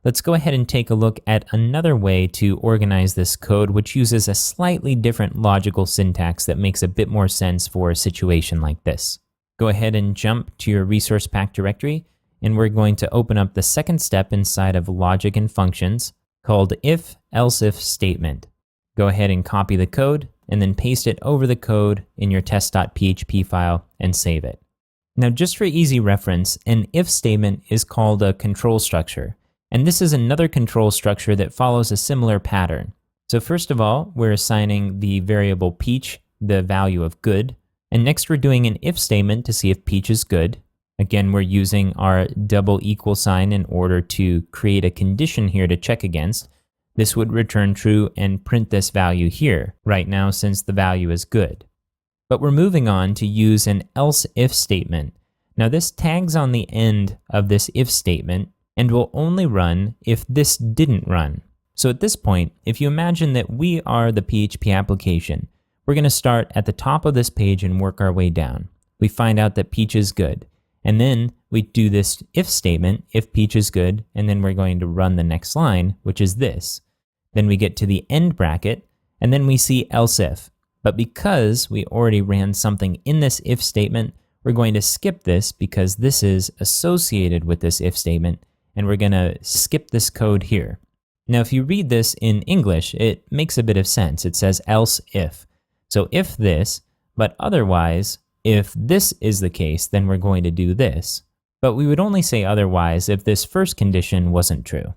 let's go ahead and take a look at another way to organize this code, which uses a slightly different logical syntax that makes a bit more sense for a situation like this. Go ahead and jump to your resource pack directory, and we're going to open up the second step inside of logic and functions called if-elseif statement. Go ahead and copy the code and then paste it over the code in your test.php file and save it. Now, just for easy reference, an if statement is called a control structure, and this is another control structure that follows a similar pattern. So first of all, we're assigning the variable peach the value of good, and next we're doing an if statement to see if peach is good. Again, we're using our double equal sign in order to create a condition here to check against. This would return true and print this value here right now since the value is good. But we're moving on to use an else if statement. Now this tags on the end of this if statement and will only run if this didn't run. So at this point, if you imagine that we are the PHP application, we're going to start at the top of this page and work our way down. We find out that peach is good. And then we do this if statement, if peach is good, and then we're going to run the next line, which is this. Then we get to the end bracket, and then we see else if. But because we already ran something in this if statement, we're going to skip this because this is associated with this if statement, and we're going to skip this code here. Now, if you read this in English, it makes a bit of sense. It says else if. So if this, but otherwise, if this is the case, then we're going to do this. But we would only say otherwise if this first condition wasn't true.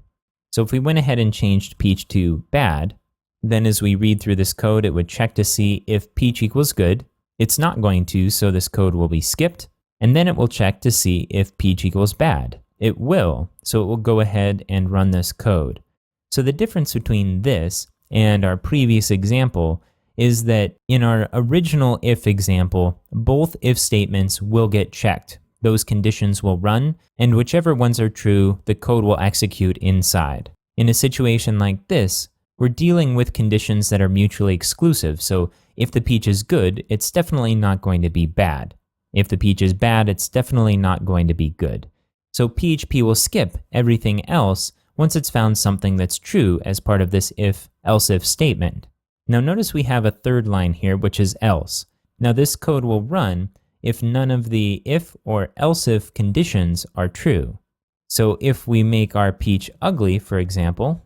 So if we went ahead and changed peach to bad, then as we read through this code, it would check to see if peach equals good. It's not going to, so this code will be skipped. And then it will check to see if peach equals bad. It will, so it will go ahead and run this code. So the difference between this and our previous example is that in our original if example, both if statements will get checked. Those conditions will run, and whichever ones are true, the code will execute inside. In a situation like this, we're dealing with conditions that are mutually exclusive, so if the peach is good, it's definitely not going to be bad. If the peach is bad, it's definitely not going to be good. So PHP will skip everything else once it's found something that's true as part of this if-else-if statement. Now notice we have a third line here, which is else. Now this code will run if none of the if or else if conditions are true. So if we make our peach ugly, for example,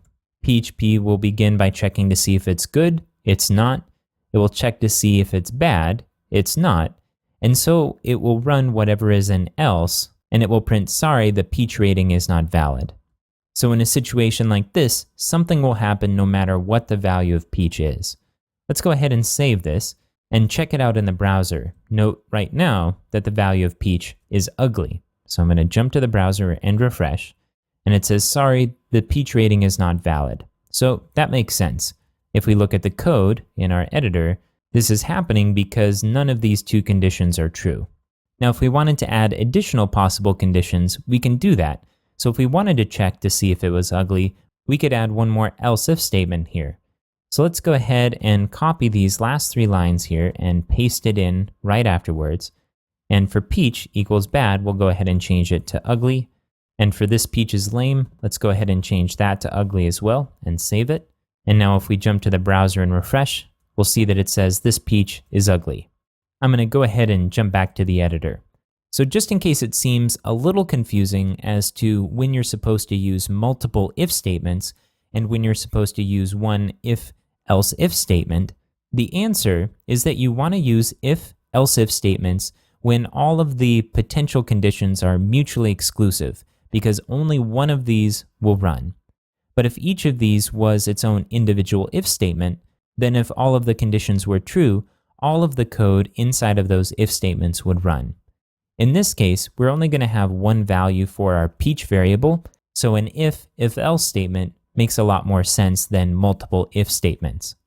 PHP will begin by checking to see if it's good, it's not. It will check to see if it's bad, it's not. And so it will run whatever is an else, and it will print, sorry, the peach rating is not valid. So in a situation like this, something will happen no matter what the value of peach is. Let's go ahead and save this and check it out in the browser. Note right now that the value of peach is ugly. So I'm going to jump to the browser and refresh, and it says, sorry, the peach rating is not valid. So that makes sense. If we look at the code in our editor, this is happening because none of these two conditions are true. Now, if we wanted to add additional possible conditions, we can do that. So if we wanted to check to see if it was ugly, we could add one more else if statement here. So let's go ahead and copy these last three lines here and paste it in right afterwards. And for peach equals bad, we'll go ahead and change it to ugly. And for this peach is lame, let's go ahead and change that to ugly as well and save it. And now if we jump to the browser and refresh, we'll see that it says this peach is ugly. I'm going to go ahead and jump back to the editor. So just in case it seems a little confusing as to when you're supposed to use multiple if statements and when you're supposed to use one if-else-if statement, the answer is that you want to use if-else-if statements when all of the potential conditions are mutually exclusive, because only one of these will run. But if each of these was its own individual if statement, then if all of the conditions were true, all of the code inside of those if statements would run. In this case, we're only going to have one value for our peach variable, so an if-else statement makes a lot more sense than multiple if statements.